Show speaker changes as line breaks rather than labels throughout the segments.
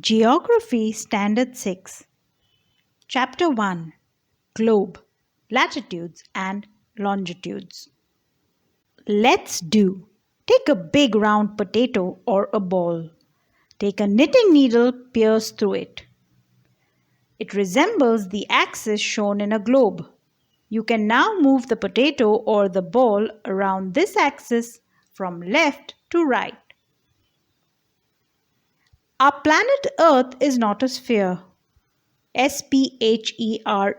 Geography Standard 6 Chapter 1 Globe, Latitudes and Longitudes. Let's do. Take a big round potato or a ball. Take a knitting needle, pierce through it. It resembles the axis shown in a globe. You can now move the potato or the ball around this axis from left to right. Our planet Earth is not a sphere. Sphere.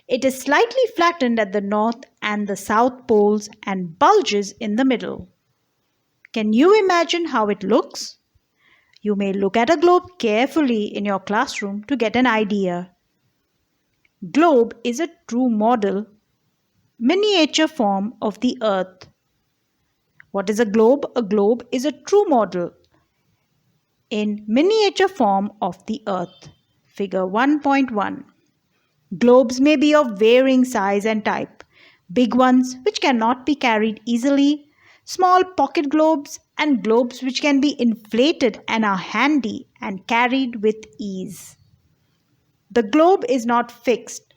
It is slightly flattened at the north and the south poles and bulges in the middle. Can you imagine how it looks? You may look at a globe carefully in your classroom to get an idea. Globe is a true model, miniature form of the Earth. What is a globe? A globe is a true model in miniature form of the Earth. Figure 1.1. Globes may be of varying size and type. Big ones which cannot be carried easily, small pocket globes, and globes which can be inflated and are handy and carried with ease. The globe is not fixed.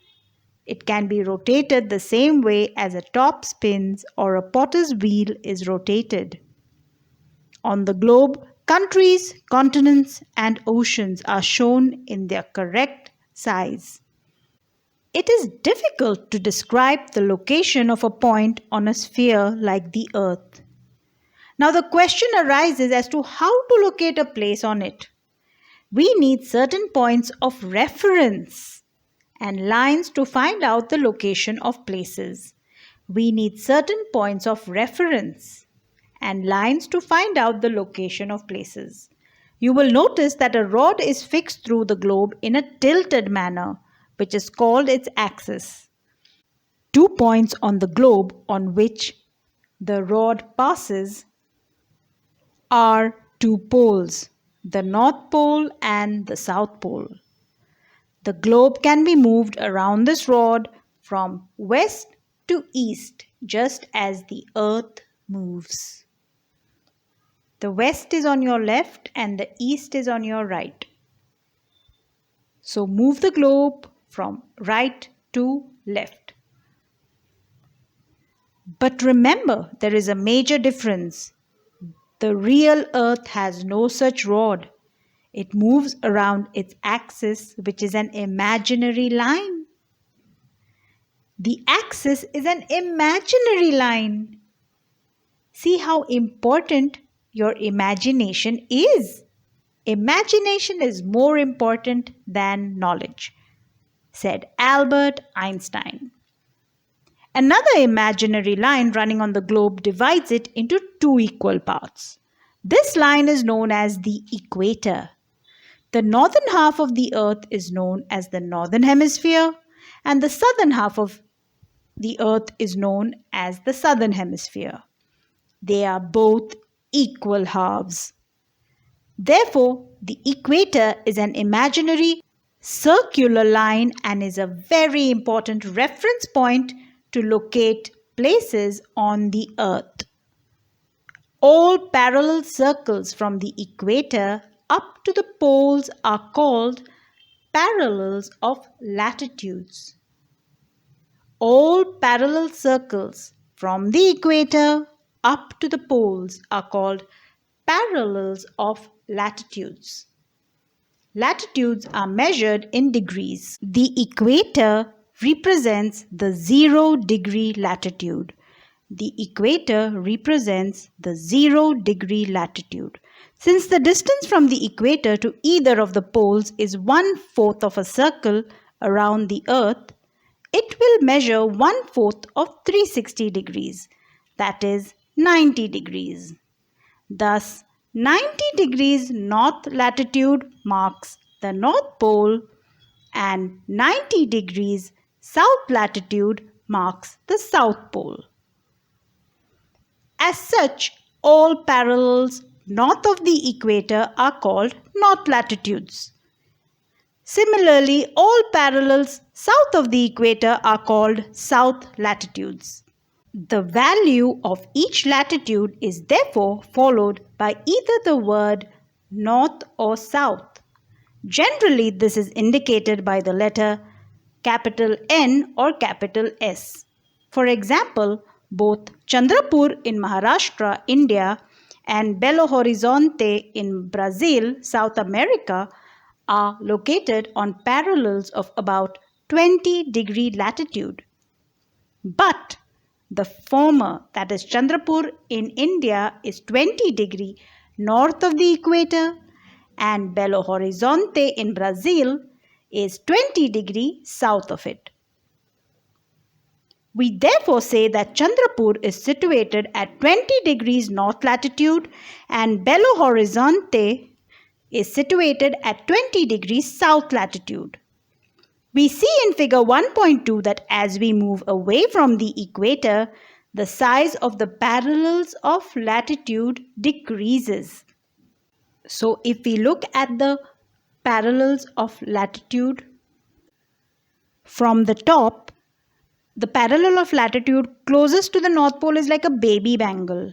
It can be rotated the same way as a top spins or a potter's wheel is rotated. On the globe, countries, continents, and oceans are shown in their correct size. It is difficult to describe the location of a point on a sphere like the Earth. Now the question arises as to how to locate a place on it. We need certain points of reference and lines to find out the location of places. We need certain points of reference and lines to find out the location of places. You will notice that a rod is fixed through the globe in a tilted manner, which is called its axis. 2 points on the globe on which the rod passes are 2 poles, the North Pole and the South Pole. The globe can be moved around this rod from west to east, just as the Earth moves. The west is on your left and the east is on your right. So move the globe from right to left. But remember, there is a major difference. The real Earth has no such rod. It moves around its axis, which is an imaginary line. The axis is an imaginary line. See how important your imagination is. Imagination is more important than knowledge, said Albert Einstein. Another imaginary line running on the globe divides it into 2 equal parts. This line is known as the equator. The northern half of the Earth is known as the northern hemisphere, and the southern half of the Earth is known as the southern hemisphere. They are both equal halves. Therefore, the equator is an imaginary circular line and is a very important reference point to locate places on the Earth. All parallel circles from the equator up to the poles are called parallels of latitudes. All parallel circles from the equator up to the poles are called parallels of latitudes. Latitudes are measured in degrees. The equator represents the 0-degree latitude. The equator represents the 0-degree latitude. Since the distance from the equator to either of the poles is 1/4 of a circle around the Earth, it will measure 1/4 of 360 degrees, that is 90 degrees. Thus, 90 degrees north latitude marks the North Pole and 90 degrees south latitude marks the South Pole. As such, all parallels north of the equator are called north latitudes. Similarly, all parallels south of the equator are called south latitudes. The value of each latitude is therefore followed by either the word north or south. Generally, this is indicated by the letter capital N or capital S. For example, both Chandrapur in Maharashtra, India, and Belo Horizonte in Brazil, South America, are located on parallels of about 20-degree latitude. But the former, that is Chandrapur in India, is 20 degree north of the equator, and Belo Horizonte in Brazil is 20 degree south of it. We therefore say that Chandrapur is situated at 20 degrees north latitude and Belo Horizonte is situated at 20 degrees south latitude. We see in figure 1.2 that as we move away from the equator, the size of the parallels of latitude decreases. So if we look at the parallels of latitude from the top, the parallel of latitude closest to the North Pole is like a baby bangle.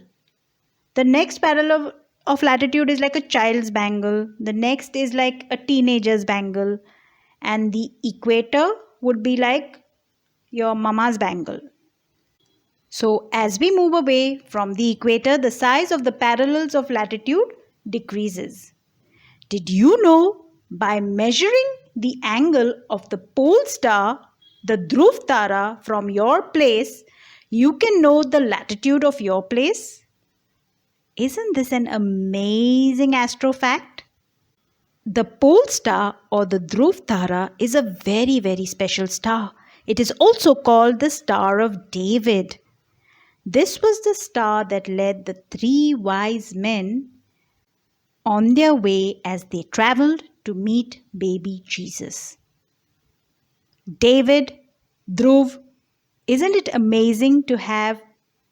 The next parallel of latitude is like a child's bangle. The next is like a teenager's bangle. And the equator would be like your mama's bangle. So as we move away from the equator, the size of the parallels of latitude decreases. Did you know by measuring the angle of the pole star, the Dhruv Tara, from your place, you can know the latitude of your place? Isn't this an amazing astro fact? The pole star or the Dhruv Tara is a very, very special star. It is also called the Star of David. This was the star that led the three wise men on their way as they traveled to meet baby Jesus. David, Dhruv, isn't it amazing to have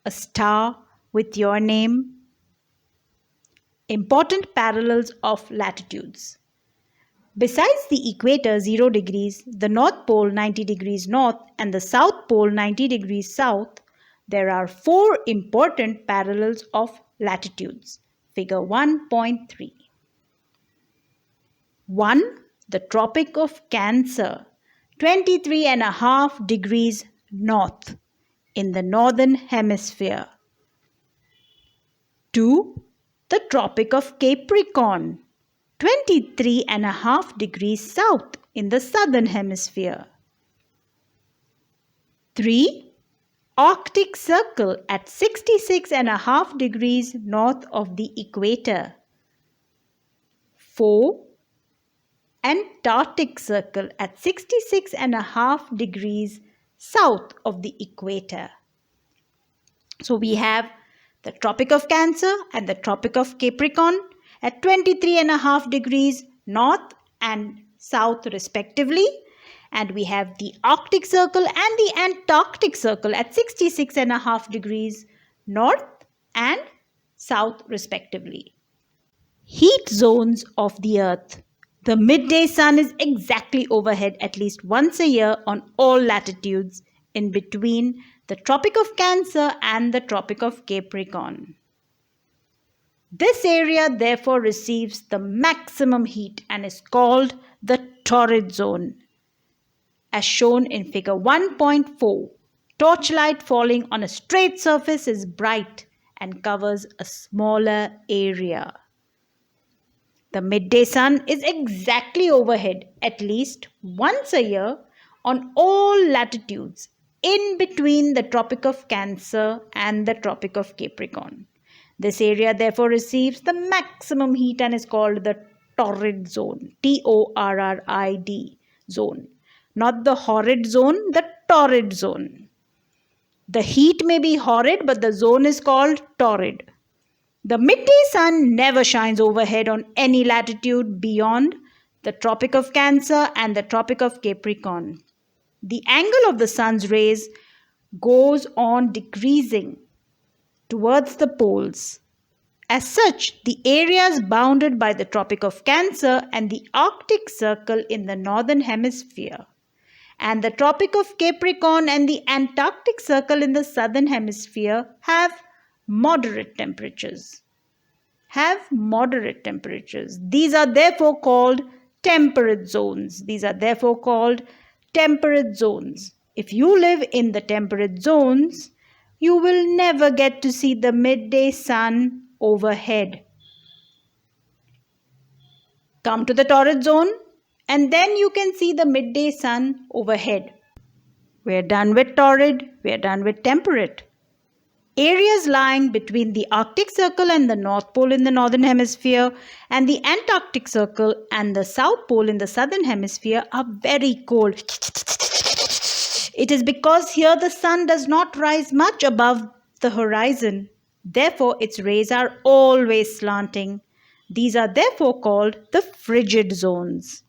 a star with your name? Important parallels of latitudes. Besides the equator 0 degrees, the North Pole 90 degrees north and the South Pole 90 degrees south, there are 4 important parallels of latitudes. Figure 1.3. 1. The Tropic of Cancer, 23.5 degrees north in the northern hemisphere. 2. The Tropic of Capricorn, 23.5 degrees south in the southern hemisphere. 3. Arctic Circle at 66.5 degrees north of the equator. 4. Antarctic Circle at 66.5 degrees south of the equator. So we have the Tropic of Cancer and the Tropic of Capricorn at 23.5 degrees north and south respectively. And we have the Arctic Circle and the Antarctic Circle at 66.5 degrees north and south respectively. Heat zones of the Earth. The midday sun is exactly overhead at least once a year on all latitudes in between the Tropic of Cancer and the Tropic of Capricorn. This area therefore receives the maximum heat and is called the torrid zone. As shown in figure 1.4, torchlight falling on a straight surface is bright and covers a smaller area. The midday sun is exactly overhead at least once a year on all latitudes in between the Tropic of Cancer and the Tropic of Capricorn. This area therefore receives the maximum heat and is called the torrid zone, Torrid zone. Not the horrid zone, the torrid zone. The heat may be horrid, but the zone is called torrid. The midday sun never shines overhead on any latitude beyond the Tropic of Cancer and the Tropic of Capricorn. The angle of the sun's rays goes on decreasing towards the poles. As such, the areas bounded by the Tropic of Cancer and the Arctic Circle in the northern hemisphere, and the Tropic of Capricorn and the Antarctic Circle in the southern hemisphere have moderate temperatures. These are therefore called temperate zones. These are therefore called temperate zones. If you live in the temperate zones, you will never get to see the midday sun overhead. Come to the torrid zone, and then you can see the midday sun overhead. We're done with torrid, we're done with temperate. Areas lying between the Arctic Circle and the North Pole in the Northern Hemisphere and the Antarctic Circle and the South Pole in the Southern Hemisphere are very cold. It is because here the sun does not rise much above the horizon. Therefore, its rays are always slanting. These are therefore called the frigid zones.